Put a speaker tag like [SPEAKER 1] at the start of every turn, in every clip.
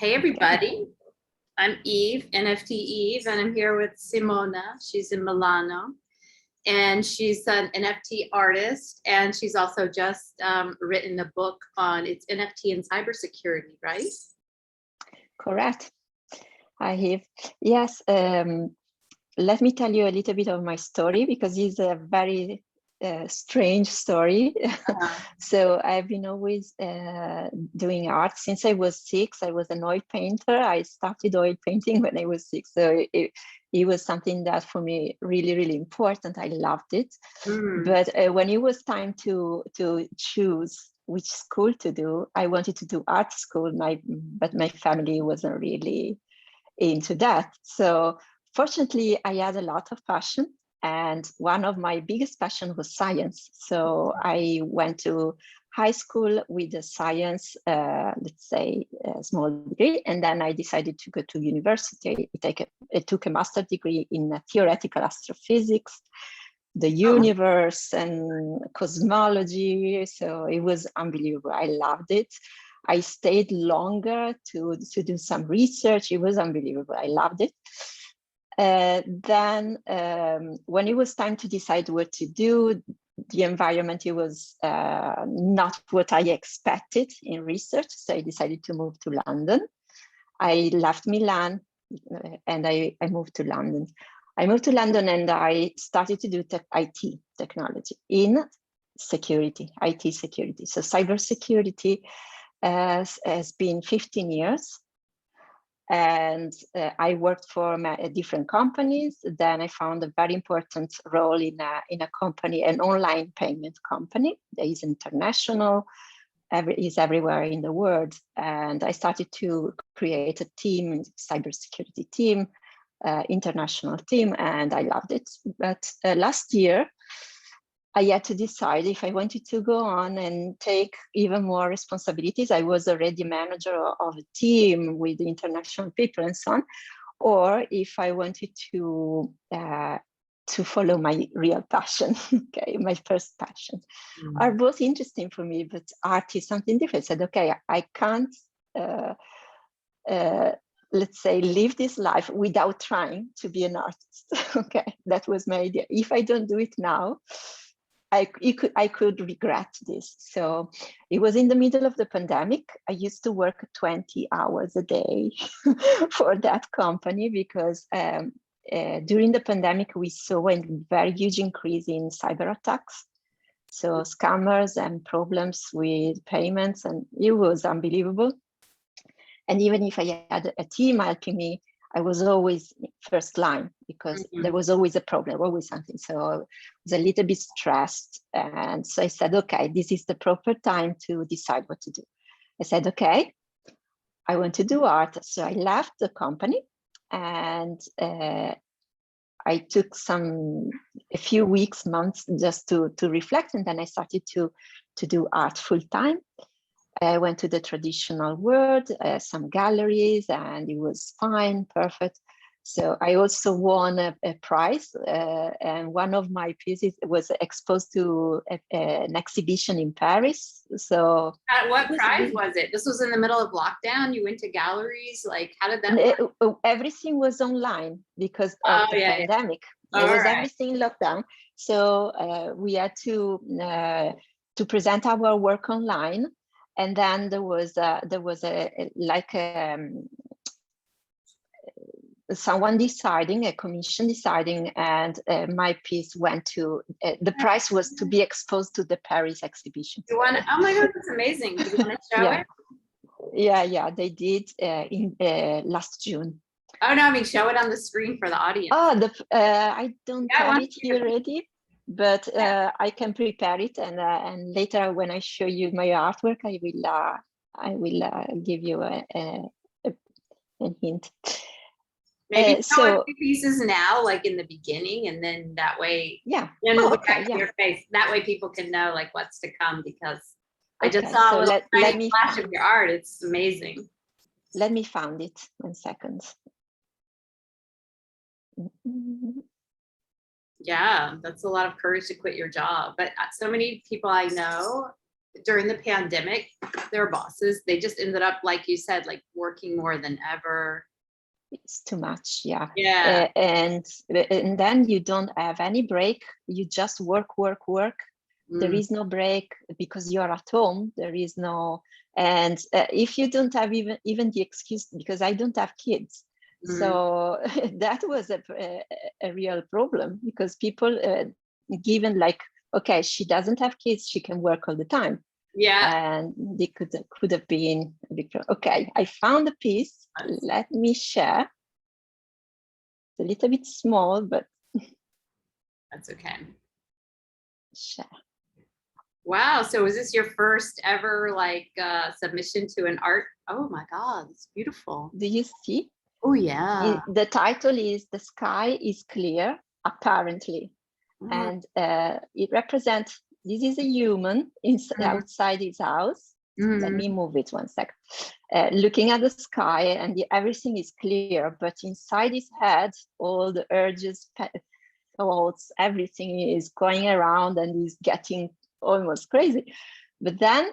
[SPEAKER 1] Hey everybody, I'm Eve, NFT Eve, and I'm here with Simona. She's in Milano, and she's an NFT artist, and she's also just written a book on its NFT and cybersecurity, right?
[SPEAKER 2] Correct. Hi, Eve. Yes, let me tell you a little bit of my story because it's a very strange story. So I've been always doing art since I was 6. I was an oil painter. I started oil painting when I was 6. So it was something that for me really, really important. I loved it. But when it was time to choose which school to do, I wanted to do art school, but my family wasn't really into that. So fortunately, I had a lot of passion, and one of my biggest passion was science. So I went to high school with a science, let's say, a small degree, and then I decided to go to university. I took a master's degree in theoretical astrophysics, the universe and cosmology. So it was unbelievable. I loved it. I stayed longer to do some research. It was unbelievable. I loved it. Then when it was time to decide what to do, the environment, it was not what I expected in research. So I decided to move to London. I left Milan and I moved to London. I moved to London and I started to do IT technology in security, IT security. So cybersecurity has been 15 years. And I worked for different companies. Then I found a very important role in a company, an online payment company that is international, is everywhere in the world. And I started to create a team, cybersecurity team, international team, and I loved it. But last year, I had to decide if I wanted to go on and take even more responsibilities. I was already manager of a team with international people and so on, or if I wanted to follow my real passion, okay, my first passion. Are both interesting for me, but art is something different. I said, okay, I can't, let's say, live this life without trying to be an artist. Okay, that was my idea. If I don't do it now, I could regret this. So it was in the middle of the pandemic. I used to work 20 hours a day for that company because during the pandemic, we saw a very huge increase in cyber attacks. So scammers and problems with payments, and it was unbelievable. And even if I had a team helping me, I was always first line because there was always a problem, always something. So I was a little bit stressed. And so I said, okay, this is the proper time to decide what to do. I said, okay, I want to do art. So I left the company and I took a few weeks, months just to reflect. And then I started to do art full time. I went to the traditional world, some galleries, and it was fine, perfect. So I also won a prize, and one of my pieces was exposed to an exhibition in Paris. So
[SPEAKER 1] what prize was it? This was in the middle of lockdown. You went to galleries. Like, how did that work?
[SPEAKER 2] Everything was online because of the pandemic. There was everything locked down. So we had to present our work online. And then there was someone deciding, a commission deciding, and my piece went to, the prize was to be exposed to the Paris exhibition.
[SPEAKER 1] Oh my God, that's amazing. Do you want to show it?
[SPEAKER 2] Yeah, they did in last June.
[SPEAKER 1] Oh no, I mean, show it on the screen for the audience.
[SPEAKER 2] Oh, I don't have it here ready. But I can prepare it, and later when I show you my artwork, I will give you a hint.
[SPEAKER 1] Maybe show a few pieces now, like in the beginning, and then that way, then we'll look back at your face. That way, people can know like what's to come. Because I just saw a little tiny flash of your art. It's amazing.
[SPEAKER 2] Let me find it. 1 second.
[SPEAKER 1] Yeah, that's a lot of courage to quit your job. But so many people I know during the pandemic, their bosses. They just ended up, like you said, like working more than ever.
[SPEAKER 2] It's too much, yeah.
[SPEAKER 1] Yeah.
[SPEAKER 2] And then you don't have any break. You just work, work, work. There is no break because you're at home. There is no, and if you don't have even the excuse, because I don't have kids, so that was a real problem, because people given like, okay, she doesn't have kids, she can work all the time.
[SPEAKER 1] Yeah.
[SPEAKER 2] And they could have been a big problem. Okay, I found a piece. Let me share. It's a little bit small, but
[SPEAKER 1] that's okay.
[SPEAKER 2] Share.
[SPEAKER 1] Wow. So was this your first ever like submission to an art? Oh my God, it's beautiful.
[SPEAKER 2] Do you see?
[SPEAKER 1] Oh yeah.
[SPEAKER 2] The title is "The Sky is Clear," apparently. And it represents, this is a human outside his house. Let me move it one sec. Looking at the sky, and everything is clear, but inside his head, all the urges, thoughts, everything is going around, and he's getting almost crazy. But then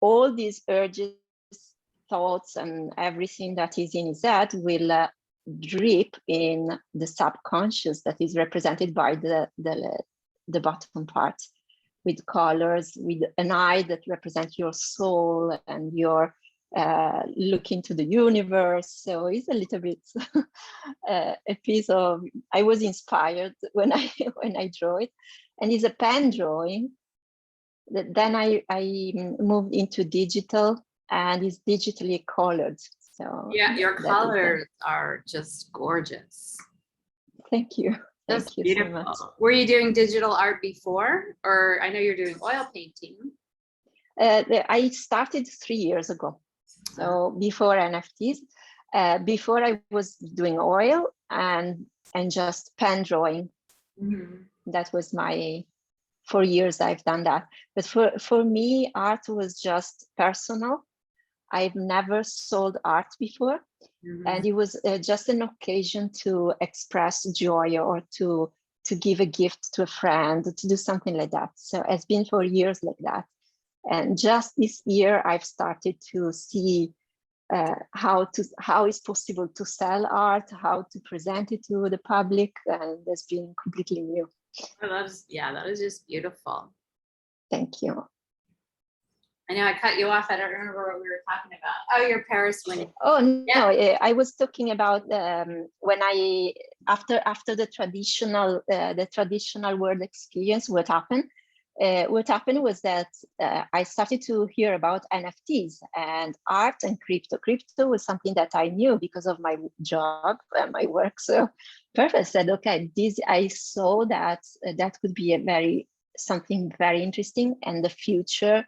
[SPEAKER 2] all these urges, thoughts, and everything that is in his head will drip in the subconscious, that is represented by the bottom part, with colors, with an eye that represents your soul and your look into the universe. So it's a little bit a piece of, I was inspired when I draw it, and it's a pen drawing. Then I moved into digital, and it's digitally colored. So
[SPEAKER 1] yeah, your colors are just gorgeous.
[SPEAKER 2] Thank you.
[SPEAKER 1] That's
[SPEAKER 2] Thank you
[SPEAKER 1] beautiful.
[SPEAKER 2] so much.
[SPEAKER 1] Were you doing digital art before, or I know you're doing oil painting?
[SPEAKER 2] I started 3 years ago. So before NFTs, before I was doing oil and just pen drawing. That was my 4 years I've done that. But for me, art was just personal. I've never sold art before. And it was just an occasion to express joy, or to give a gift to a friend, to do something like that. So it's been 4 years like that. And just this year, I've started to see how it's possible to sell art, how to present it to the public, and that's been completely new.
[SPEAKER 1] Oh, that is just beautiful.
[SPEAKER 2] Thank you.
[SPEAKER 1] I know I cut you off. I don't remember what we were talking about. Oh, your Paris winning.
[SPEAKER 2] Oh no, I was talking about when after the traditional world experience, what happened? What happened was that I started to hear about NFTs and art and crypto. Crypto was something that I knew because of my job and my work. So perfect. I said, okay, I saw that that could be something very interesting, and the future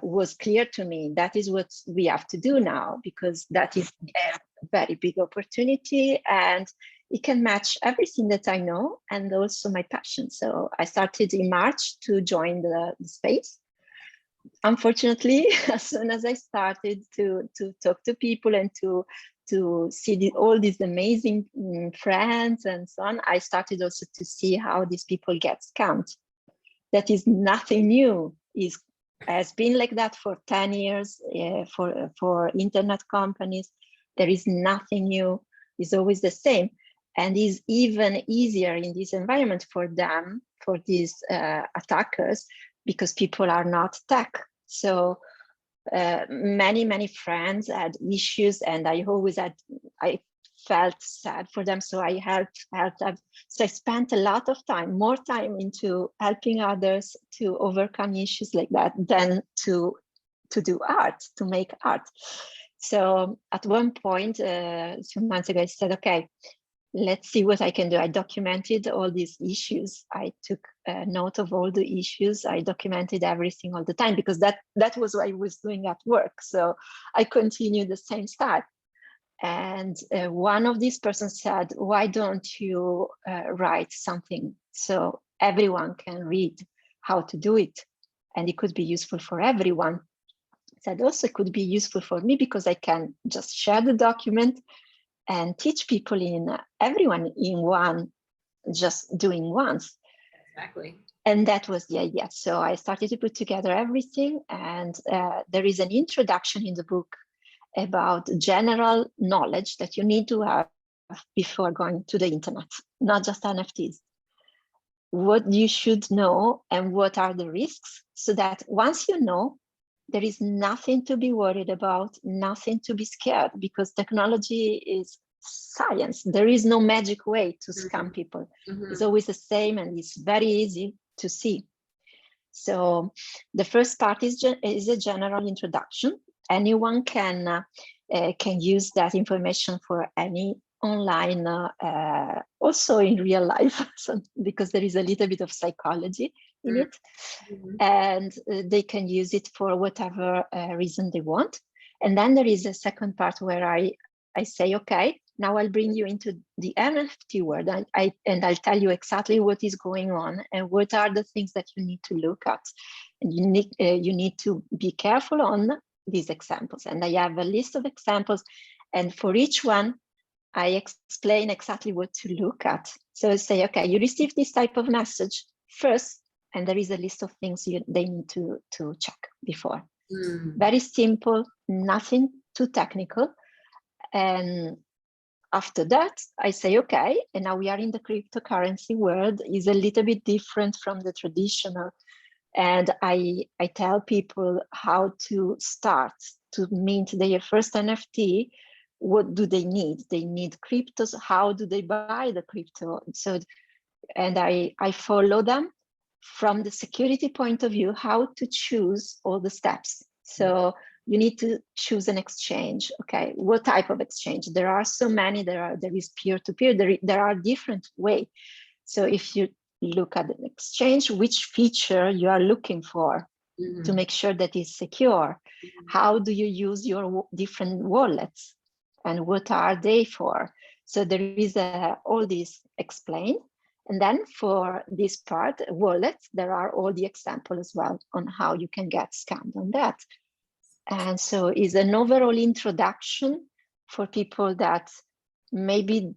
[SPEAKER 2] was clear to me. That is what we have to do now, because that is a very big opportunity, and it can match everything that I know and also my passion. So I started in March to join the space. Unfortunately, as soon as I started to talk to people and to see all these amazing friends and so on, I started also to see how these people get scammed. That is nothing new. Has been like that for 10 years for internet companies. There is nothing new. It's always the same. And is even easier in this environment for them, for these attackers, because people are not tech. So many friends had issues, and I felt sad for them. So I helped them. So I spent a lot of time, more time into helping others to overcome issues like that than to do art, to make art. So at one point, 2 months ago, I said, okay, let's see what I can do. I documented all these issues. I took note of all the issues. I documented everything all the time, because that was what I was doing at work. So I continued the same style. And one of these persons said, why don't you write something so everyone can read how to do it? And it could be useful for everyone. I said, also it could be useful for me, because I can just share the document and teach people everyone in one, just doing once.
[SPEAKER 1] Exactly.
[SPEAKER 2] And that was the idea. So I started to put together everything, and there is an introduction in the book about general knowledge that you need to have before going to the internet, not just NFTs. What you should know and what are the risks, so that once you know, there is nothing to be worried about, nothing to be scared, because technology is science. There is no magic way to scam people. It's always the same, and it's very easy to see. So the first part is a general introduction. Anyone can use that information for any online, also in real life, so, because there is a little bit of psychology in it, and they can use it for whatever reason they want. And then there is a second part where I say, okay, now I'll bring you into the NFT world, and I'll tell you exactly what is going on and what are the things that you need to look at, and you need to be careful on these examples. And I have a list of examples, and for each one I explain exactly what to look at. So I say, okay, you receive this type of message first, and there is a list of things they need to check before. Very simple, nothing too technical. And after that, I say, okay, and now we are in the cryptocurrency world, is a little bit different from the traditional. And I tell people how to start to mint their first NFT. What do they need? They need cryptos. How do they buy the crypto? So, and I follow them from the security point of view, how to choose all the steps. So you need to choose an exchange. Okay, what type of exchange? There are so many. There is peer-to-peer. There are different ways. So if you look at an exchange, which feature you are looking for to make sure that it's secure? How do you use your different wallets, and what are they for? So there is all this explained. And then for this part, wallets, there are all the examples as well on how you can get scammed on that. And so it's an overall introduction for people that maybe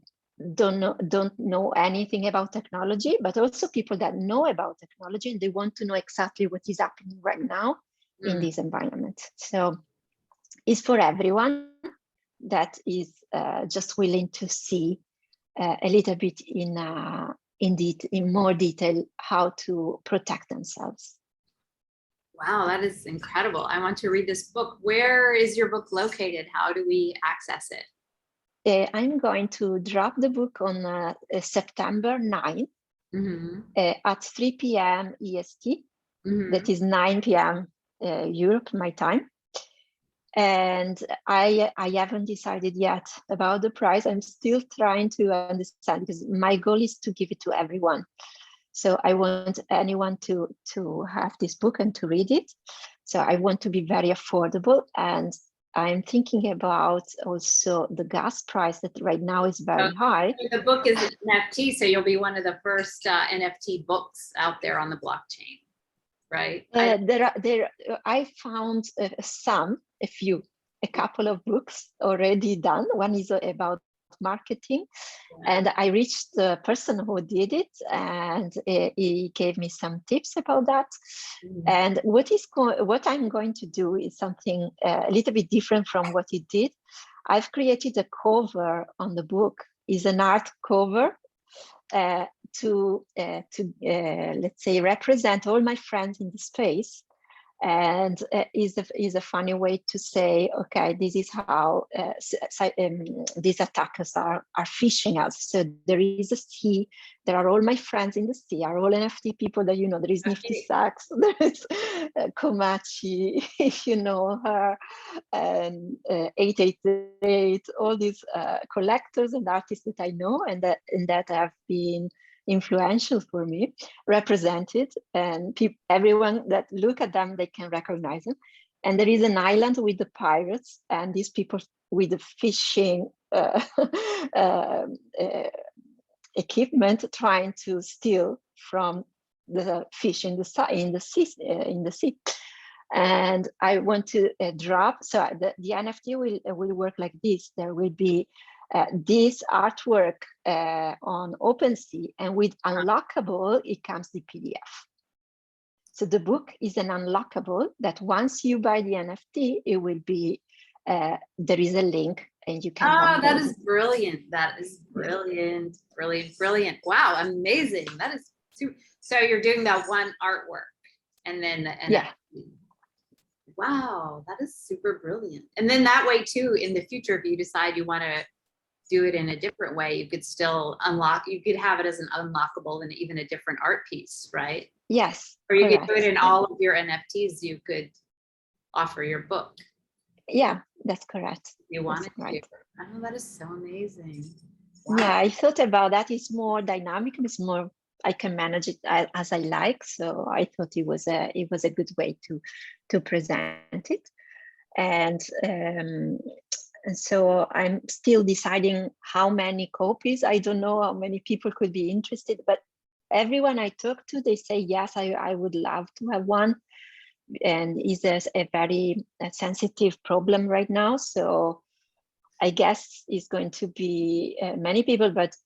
[SPEAKER 2] don't know anything about technology, but also people that know about technology and they want to know exactly what is happening right now in this environment. So it's for everyone that is just willing to see a little bit in more detail how to protect themselves.
[SPEAKER 1] Wow, that is incredible. I want to read this book. Where is your book located? How do we access it?
[SPEAKER 2] I'm going to drop the book on September 9 at 3 p.m. EST. That is 9 p.m. Europe, my time. And I haven't decided yet about the price. I'm still trying to understand, because my goal is to give it to everyone. So I want anyone to have this book and to read it. So I want to be very affordable. And I'm thinking about also the gas price that right now is very high.
[SPEAKER 1] The book is an NFT, so you'll be one of the first NFT books out there on the blockchain, right?
[SPEAKER 2] I found a couple of books already done. One is about marketing, and I reached the person who did it, and he gave me some tips about that. And what I'm going to do is something a little bit different from what he did. I've created a cover on the book. Is an art cover to let's say represent all my friends in the space, and is a funny way to say, okay, this is how these attackers are phishing us. So there is a sea, there are all my friends in the sea, are all NFT people that you know. There is Nifty Sacks, there is Komachi, if you know her, and 888, all these collectors and artists that I know and that have been influential for me, represented, and everyone that look at them, they can recognize them. And there is an island with the pirates and these people with the fishing equipment trying to steal from the fish in the sea. And I want to drop, so the NFT will work like this. There will be this artwork on OpenSea, and with unlockable, it comes the PDF. So the book is an unlockable that once you buy the NFT, it will be, there is a link and you can
[SPEAKER 1] Oh, that
[SPEAKER 2] download
[SPEAKER 1] is
[SPEAKER 2] it.
[SPEAKER 1] brilliant. That is brilliant, brilliant, brilliant. Wow, amazing. That is so you're doing that one artwork and then the NFT.
[SPEAKER 2] Yeah.
[SPEAKER 1] Wow, that is super brilliant. And then that way too, in the future, if you decide you want to do it in a different way, you could still unlock, you could have it as an unlockable and even a different art piece, right?
[SPEAKER 2] Yes.
[SPEAKER 1] Or you
[SPEAKER 2] correct.
[SPEAKER 1] could do it in all of your NFTs, you could offer your book.
[SPEAKER 2] Yeah, that's correct.
[SPEAKER 1] If you wanted
[SPEAKER 2] right.
[SPEAKER 1] to. Oh, that is so amazing.
[SPEAKER 2] Wow. Yeah, I thought about that. It's more dynamic. It's more, I can manage it as I like. So I thought it was a good way to present it. And so I'm still deciding how many copies. I don't know how many people could be interested, but everyone I talk to, they say, yes, I would love to have one. And it's a very sensitive problem right now. So I guess it's going to be many people, but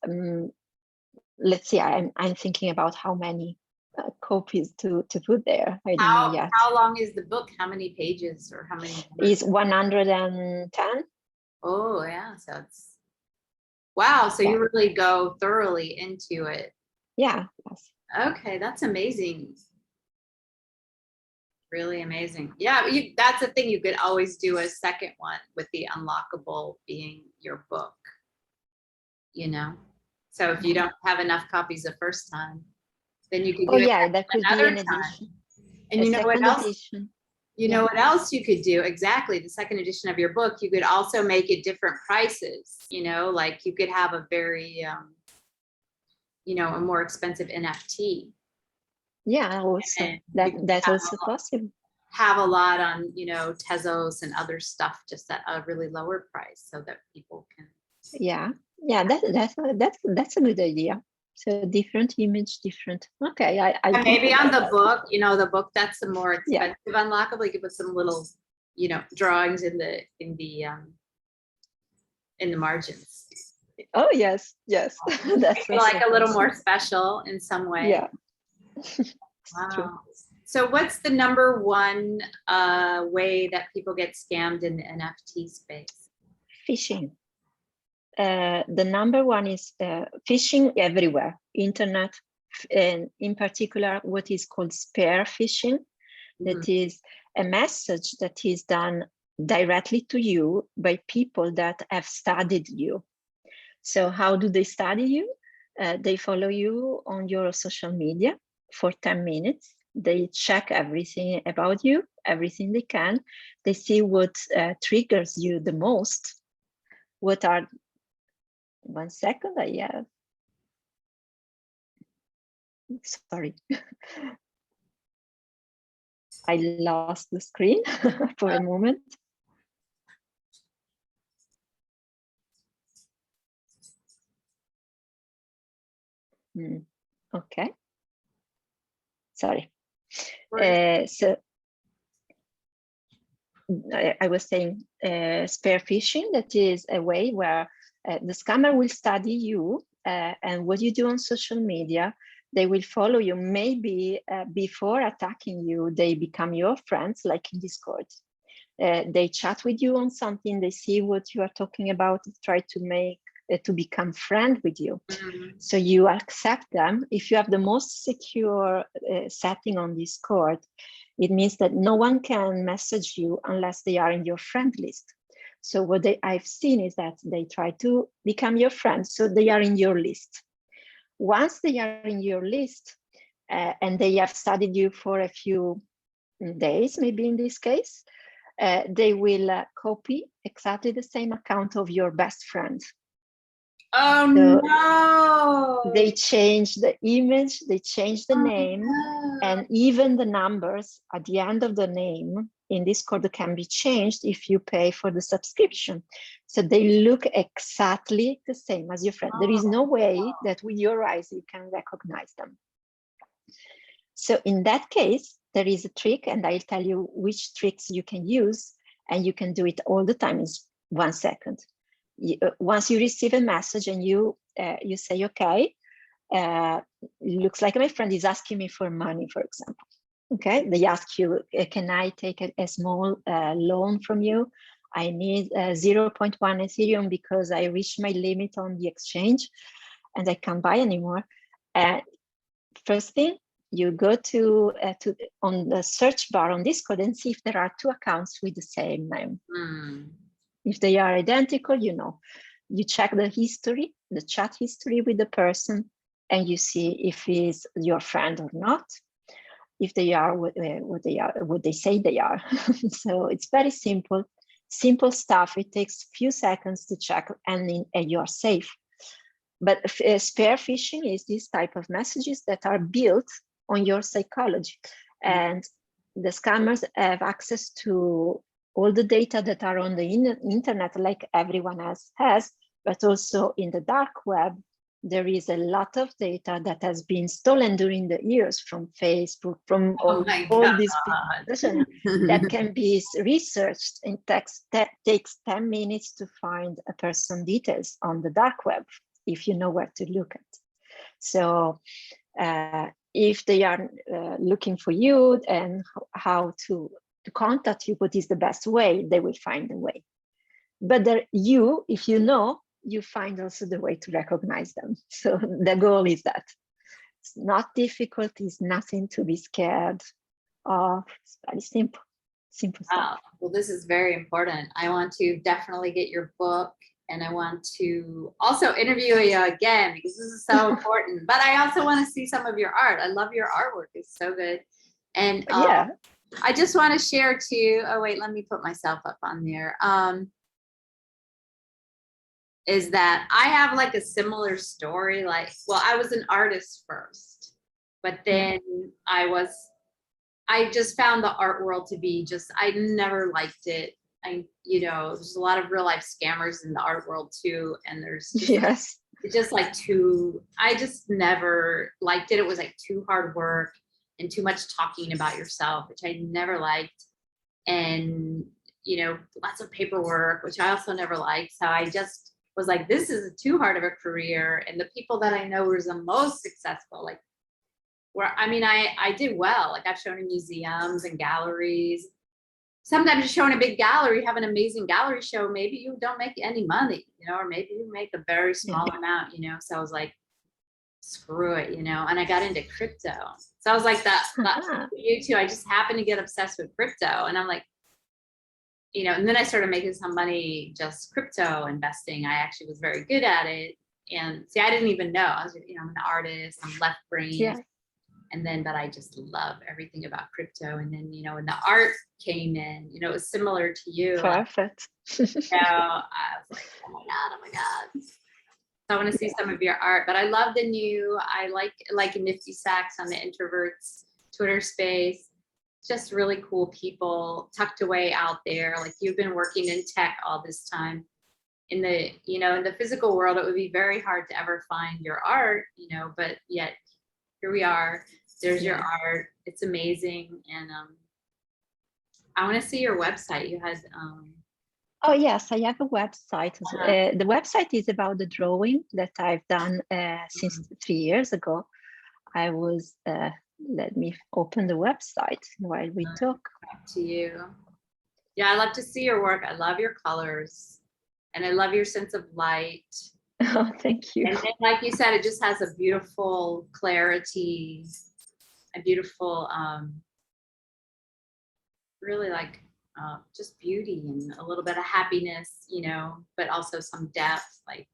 [SPEAKER 2] let's see, I'm thinking about how many copies to put there. I don't know yet.
[SPEAKER 1] How long is the book? How many pages or how many?
[SPEAKER 2] It's 110.
[SPEAKER 1] Oh yeah, so it's wow. So you really go thoroughly into it.
[SPEAKER 2] Yeah. Yes.
[SPEAKER 1] Okay, that's amazing. Really amazing. Yeah, that's the thing. You could always do a second one with the unlockable being your book. You know, so if you don't have enough copies the first time, then you could do it
[SPEAKER 2] that could be an edition.
[SPEAKER 1] And you know what else?
[SPEAKER 2] Edition.
[SPEAKER 1] You know what else you could do? Exactly. The second edition of your book, you could also make it different prices, you know, like you could have a very, you know, a more expensive NFT.
[SPEAKER 2] Yeah, also that's also possible.
[SPEAKER 1] Have a lot on, you know, Tezos and other stuff just at a really lower price so that people can.
[SPEAKER 2] Yeah, that's a good idea. So different image, different. Okay, I
[SPEAKER 1] maybe on the book, you know, the book that's the more expensive unlockable. You could put some little, you know, drawings in the margins.
[SPEAKER 2] Oh yes, that's
[SPEAKER 1] like a little more special in some way.
[SPEAKER 2] Yeah.
[SPEAKER 1] Wow.
[SPEAKER 2] True.
[SPEAKER 1] So what's the number one way that people get scammed in the NFT space?
[SPEAKER 2] Phishing. The number one is phishing everywhere, internet, and in particular, what is called spear phishing. That is a message that is done directly to you by people that have studied you. So how do they study you? They follow you on your social media for 10 minutes. They check everything about you, everything they can. They see what triggers you the most. What are, 1 second, I have, sorry. I lost the screen for a moment. Okay. Sorry. So I was saying spear phishing, that is a way where the scammer will study you and what you do on social media. They will follow you. Maybe before attacking you, they become your friends, like in Discord. They chat with you on something, they see what you are talking about, try to make to become friend with you. So you accept them. If you have the most secure setting on Discord, it means that no one can message you unless they are in your friend list. So what I've seen is that they try to become your friend, so they are in your list. Once they are in your list and they have studied you for a few days, maybe in this case, they will copy exactly the same account of your best friend.
[SPEAKER 1] Oh, so no!
[SPEAKER 2] They change the image, they change the name, and even the numbers at the end of the name in Discord can be changed if you pay for the subscription. So they look exactly the same as your friend. There is no way that with your eyes you can recognize them. So in that case, there is a trick, and I'll tell you which tricks you can use, and you can do it all the time in 1 second. Once you receive a message and you say, okay, looks like my friend is asking me for money, for example. Okay, they ask you, can I take a small loan from you? I need 0.1 Ethereum because I reached my limit on the exchange and I can't buy anymore. First thing, you go to on the search bar on Discord and see if there are two accounts with the same name. If they are identical, you check the history, the chat history with the person, and you see if he's your friend or not. If they are what they say they are. So it's very simple stuff. It takes a few seconds to check, and you're safe. But spear phishing is this type of messages that are built on your psychology, and the scammers have access to all the data that are on the internet, like everyone else has, but also in the dark web. There is a lot of data that has been stolen during the years from Facebook, from all these people that can be researched in text. That takes 10 minutes to find a person details on the dark web, if you know where to look at. So if they are looking for you and how to contact you, what is the best way, they will find a way. But if you know, you find also the way to recognize them. So the goal is that it's not difficult, it's nothing to be scared of. It's very simple stuff.
[SPEAKER 1] Well, this is very important. I want to definitely get your book, and I want to also interview you again because this is so important. But I also want to see some of your art. I love your artwork. It's so good. And
[SPEAKER 2] yeah,
[SPEAKER 1] I just want to share too. Oh wait, let me put myself up on there. Is that I have like a similar story. Like, well, I was an artist first, but then I just found the art world to be I never liked it. There's a lot of real life scammers in the art world too. And there's just, it's just like I just never liked it. It was like too hard work and too much talking about yourself, which I never liked. And, lots of paperwork, which I also never liked. So I just was like, this is too hard of a career. And the people that I know were the most successful, like I did well. Like I've shown in museums and galleries. Sometimes you show in a big gallery, have an amazing gallery show. Maybe you don't make any money, or maybe you make a very small amount, So I was like, screw it, and I got into crypto. So I was like that you too. I just happened to get obsessed with crypto, and I'm like, and then I started making some money just crypto investing. I actually was very good at it. And see, I didn't even know. I was, I'm an artist, I'm left brain.
[SPEAKER 2] Yeah.
[SPEAKER 1] And then, but I just love everything about crypto. And then, when the art came in, it was similar to you.
[SPEAKER 2] Perfect.
[SPEAKER 1] I was like, oh my God. So I want to see some of your art, but I love I like Nifty Sacks on the Introverts Twitter space. Just really cool people tucked away out there. Like you've been working in tech all this time. In the physical world, it would be very hard to ever find your art, but yet here we are. There's your art. It's amazing. And I want to see your website. You had
[SPEAKER 2] oh yes, I have a website. The website is about the drawing that I've done since 3 years ago. I was let me open the website while we talk.
[SPEAKER 1] Back to you. Yeah, I love to see your work. I love your colors, and I love your sense of light.
[SPEAKER 2] Oh, thank you.
[SPEAKER 1] And then, like you said, it just has a beautiful clarity, a beautiful, really like just beauty and a little bit of happiness, but also some depth. Like,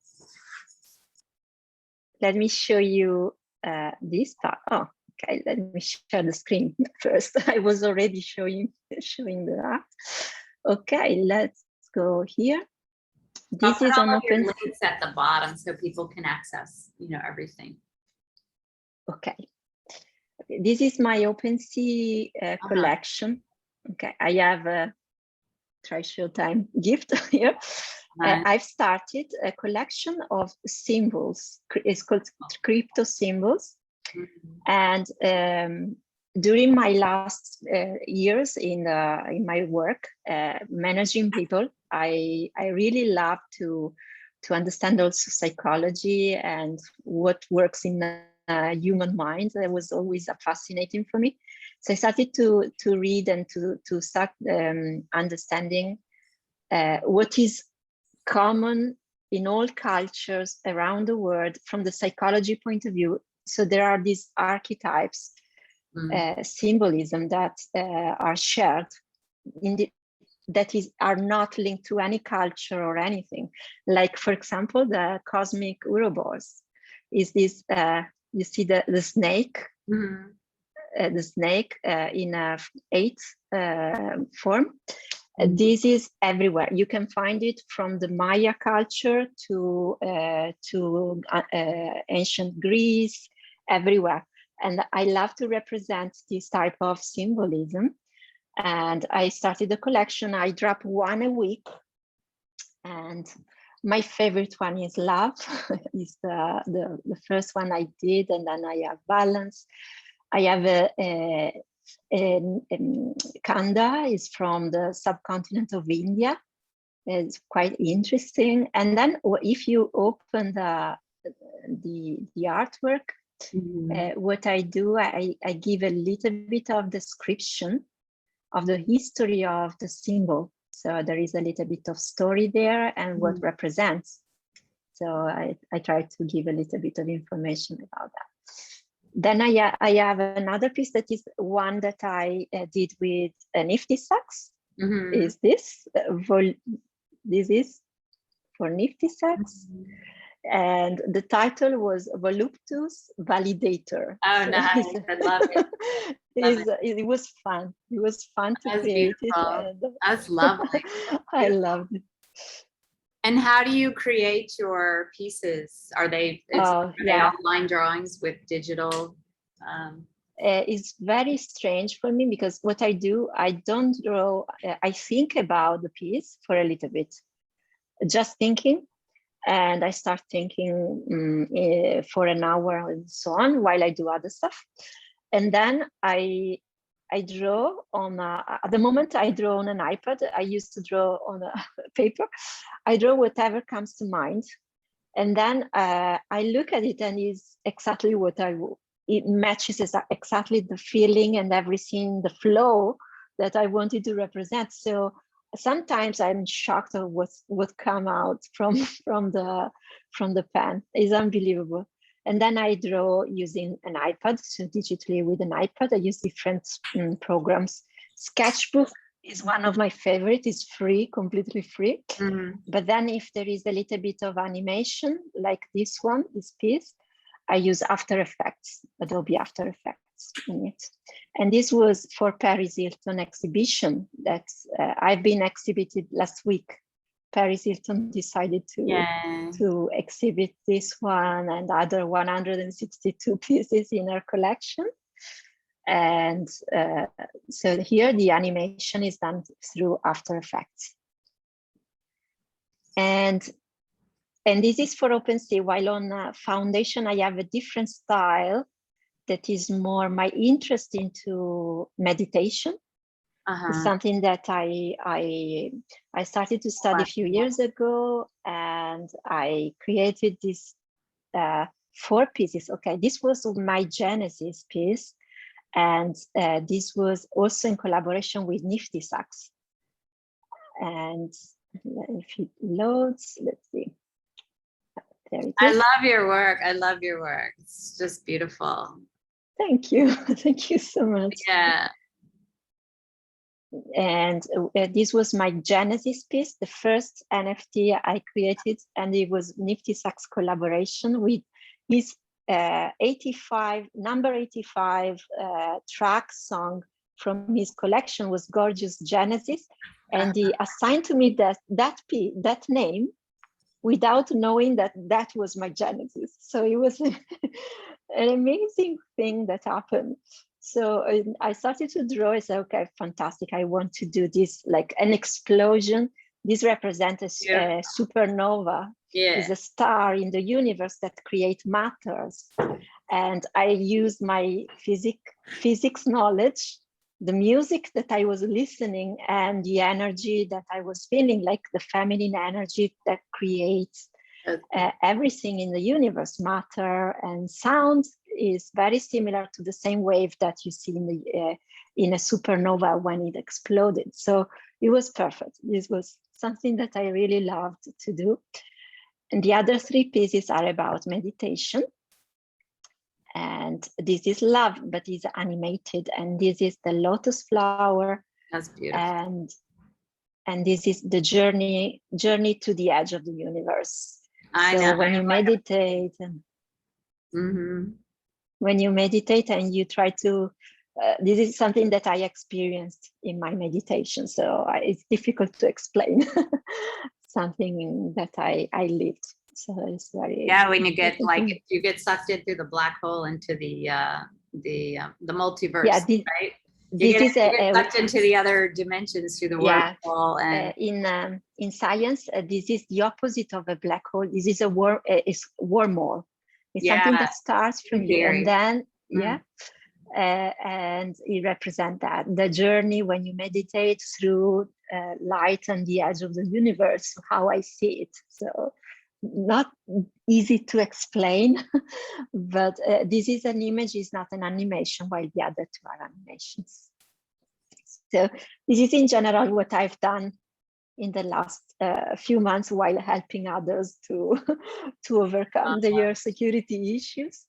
[SPEAKER 1] let
[SPEAKER 2] me show you this part. Oh, okay. Let me share the screen first. I was already showing the art. Okay, let's go here. This is on open.
[SPEAKER 1] Links at the bottom so people can access, everything.
[SPEAKER 2] Okay. This is my OpenSea collection. Okay, I have a try showtime gift here. Nice. I've started a collection of symbols. It's called crypto symbols. Mm-hmm. And during my last years in my work managing people, I really love to understand also psychology and what works in human mind. That was always fascinating for me. So I started to read and to start understanding what is common in all cultures around the world from the psychology point of view. So there are these archetypes, symbolism that are shared are not linked to any culture or anything. Like, for example, the cosmic Ouroboros is this, you see the snake, the snake in a 8 form. This is everywhere. You can find it from the Maya culture to ancient Greece, everywhere. And I love to represent this type of symbolism. And I started a collection. I drop one a week. And my favorite one is Love. Is the first one I did. And then I have Balance. I have Kanda is from the subcontinent of India. It's quite interesting. And then if you open the artwork, what I do, I give a little bit of description of the history of the symbol. So there is a little bit of story there and what represents. So I try to give a little bit of information about that. Then I have another piece that is one that I did with Nifty Sacks. Is this? This is for Nifty Sacks. And the title was Voluptuous Validator.
[SPEAKER 1] Oh,
[SPEAKER 2] so
[SPEAKER 1] nice. I love it.
[SPEAKER 2] It was fun. It was fun to create it.
[SPEAKER 1] That's lovely.
[SPEAKER 2] I loved it.
[SPEAKER 1] And how do you create your pieces? Are they line drawings with digital?
[SPEAKER 2] It's very strange for me because what I do, I don't draw. I think about the piece for a little bit, just thinking. And I start thinking for an hour and so on while I do other stuff. And then I draw on, at the moment I draw on an iPad. I used to draw on a paper. I draw whatever comes to mind. And then I look at it and it's exactly what it matches exactly the feeling and everything, the flow that I wanted to represent. So sometimes I'm shocked at what come out from the pen. It's unbelievable. And then I draw using an iPad, so digitally with an iPad. I use different programs. Sketchbook is one of my favorites. It's free, completely free. But then if there is a little bit of animation, like this one, this piece, I use After Effects, Adobe After Effects in it. And this was for Paris Hilton exhibition that I've been exhibited last week. Paris Hilton decided to exhibit this one and other 162 pieces in her collection. And so here the animation is done through After Effects. And this is for OpenSea, while on Foundation, I have a different style that is more my interest into meditation. It's something that I started to study a few years ago, and I created this 4 pieces. Okay, this was my Genesis piece, and this was also in collaboration with Nifty Sacks. And if it loads, let's see. There it is.
[SPEAKER 1] I love your work. I love your work. It's just beautiful.
[SPEAKER 2] Thank you. Thank you so much.
[SPEAKER 1] Yeah.
[SPEAKER 2] And this was my Genesis piece, the first NFT I created, and it was Nifty Sacks collaboration with his number 85 track song from his collection was Gorgeous Genesis, and he assigned to me that name without knowing that was my Genesis. So it was an amazing thing that happened. So I started to draw. I said, okay, fantastic. I want to do this like an explosion. This represents a supernova. It's a star in the universe that creates matters. And I used my physics knowledge, the music that I was listening, and the energy that I was feeling, like the feminine energy that creates everything in the universe, matter and sound. is very similar to the same wave that you see in a supernova when it exploded. So it was perfect. This was something that I really loved to do. And the other 3 pieces are about meditation. And this is love, but it's animated. And this is the lotus flower.
[SPEAKER 1] That's beautiful.
[SPEAKER 2] And this is the journey to the edge of the universe.
[SPEAKER 1] I
[SPEAKER 2] so
[SPEAKER 1] know.
[SPEAKER 2] when you meditate, when you meditate and you try to, this is something that I experienced in my meditation. So it's difficult to explain something that I lived. So it's very,
[SPEAKER 1] yeah, when you get like, you get sucked in through the black hole into the multiverse,
[SPEAKER 2] yeah,
[SPEAKER 1] right?
[SPEAKER 2] You get
[SPEAKER 1] sucked into the other dimensions through the wormhole. And
[SPEAKER 2] in science, this is the opposite of a black hole. This is a wormhole. It's something that starts from here, and then and it represents that the journey when you meditate through light on the edge of the universe. How I see it. So not easy to explain, but this is an image, is not an animation, while the other 2 are animations. So this is in general what I've done in the last few months while helping others to overcome their security issues.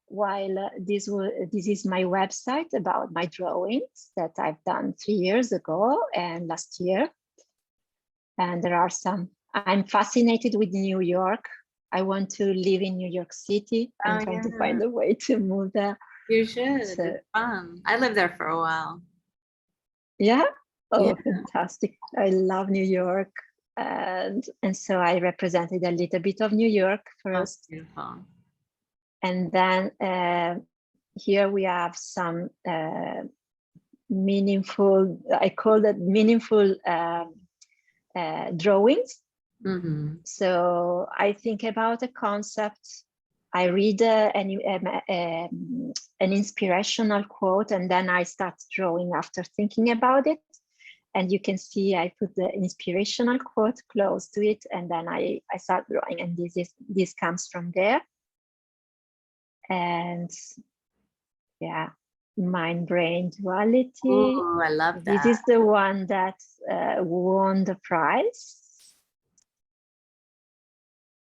[SPEAKER 2] While this is my website about my drawings that I've done 3 years ago and last year. And there are some. I'm fascinated with New York. I want to live in New York City. I'm trying to find a way to move there.
[SPEAKER 1] You should. So, it's fun. I lived there for a while.
[SPEAKER 2] Yeah. Oh, fantastic. I love New York. And so I represented a little bit of New York first.
[SPEAKER 1] Oh, beautiful.
[SPEAKER 2] And then here we have some meaningful, I call that meaningful drawings. So I think about a concept, I read an inspirational quote, and then I start drawing after thinking about it. And you can see I put the inspirational quote close to it, and then I start drawing, and this comes from there. And yeah, mind-brain duality.
[SPEAKER 1] Oh, I love that.
[SPEAKER 2] This is the one that won the prize.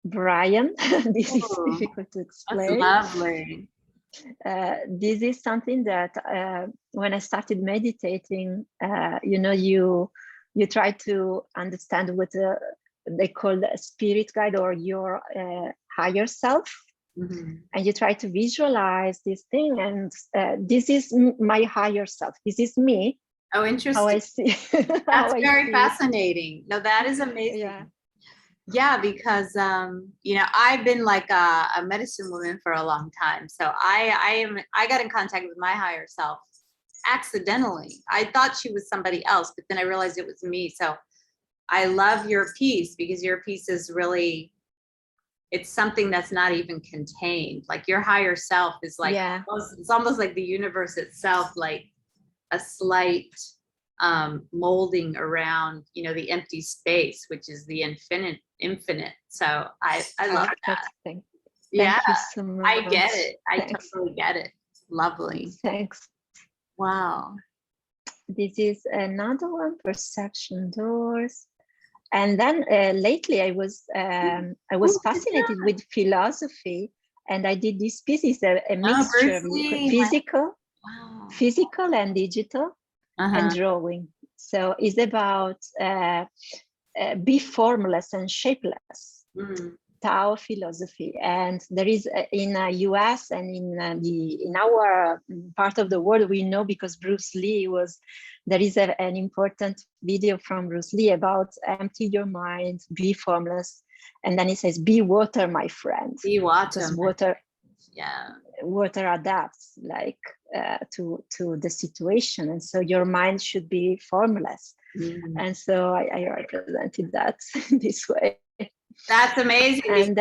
[SPEAKER 2] Brian, this is difficult to explain.
[SPEAKER 1] That's lovely.
[SPEAKER 2] This is something that when I started meditating, you try to understand what they call a spirit guide or your higher self. And you try to visualize this thing, and this is my higher self. This is me.
[SPEAKER 1] Oh, interesting.
[SPEAKER 2] How I see.
[SPEAKER 1] That's very fascinating. No, that is amazing. Yeah, because I've been like a medicine woman for a long time. So I got in contact with my higher self accidentally. I thought she was somebody else, but then I realized it was me. So I love your piece, because your piece is really, it's something that's not even contained. Like your higher self is like, it's almost like the universe itself, like a slight molding around, the empty space, which is the infinite. So I love that.
[SPEAKER 2] Thank you so much.
[SPEAKER 1] I get it. I totally get it. Lovely.
[SPEAKER 2] Thanks.
[SPEAKER 1] Wow.
[SPEAKER 2] This is another one, perception doors. And then lately I was fascinated with philosophy, and I did this piece. Is a mixture of physical and digital, and drawing. So it's about be formless and shapeless. Tao philosophy. And there is in US and in our part of the world, we know, because Bruce Lee there is an important video from Bruce Lee about empty your mind, be formless. And then he says, be water, my friend.
[SPEAKER 1] Be water.
[SPEAKER 2] Because water adapts like to the situation. And so your mind should be formless. And so I represented that this way.
[SPEAKER 1] That's amazing. And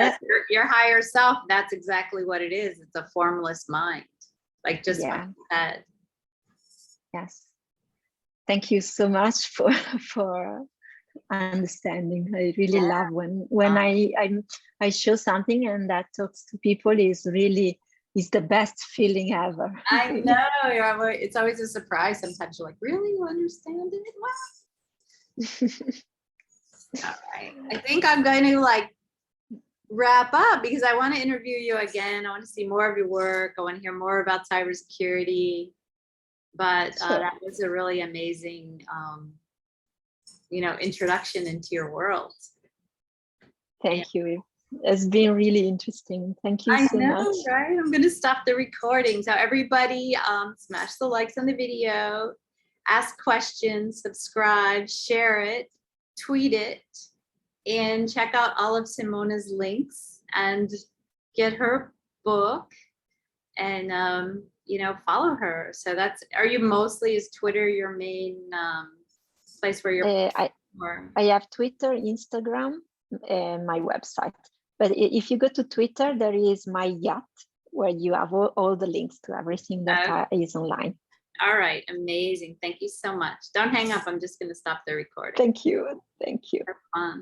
[SPEAKER 1] your higher self, that's exactly what it is. It's a formless mind, like just what you said.
[SPEAKER 2] Yes. Thank you so much for understanding. I really love when I show something and that talks to people, is really It's the best feeling ever.
[SPEAKER 1] I know. It's always a surprise. Sometimes you're like, really? You understand it? Wow. All right. I think I'm going to like wrap up because I want to interview you again. I want to see more of your work. I want to hear more about cybersecurity. But
[SPEAKER 2] Sure.
[SPEAKER 1] that was a really amazing, introduction into your world.
[SPEAKER 2] Thank you. It's been really interesting. Thank you so much.
[SPEAKER 1] Right? I'm going to stop the recording. So everybody, smash the likes on the video, ask questions, subscribe, share it, tweet it, and check out all of Simona's links and get her book and, follow her. So are you mostly, is Twitter your main place where you're?
[SPEAKER 2] I have Twitter, Instagram, and my website. But if you go to Twitter, there is my yacht where you have all the links to everything that is online.
[SPEAKER 1] All right, amazing. Thank you so much. Don't hang up. I'm just going to stop the recording.
[SPEAKER 2] Thank you. Thank you.
[SPEAKER 1] For fun.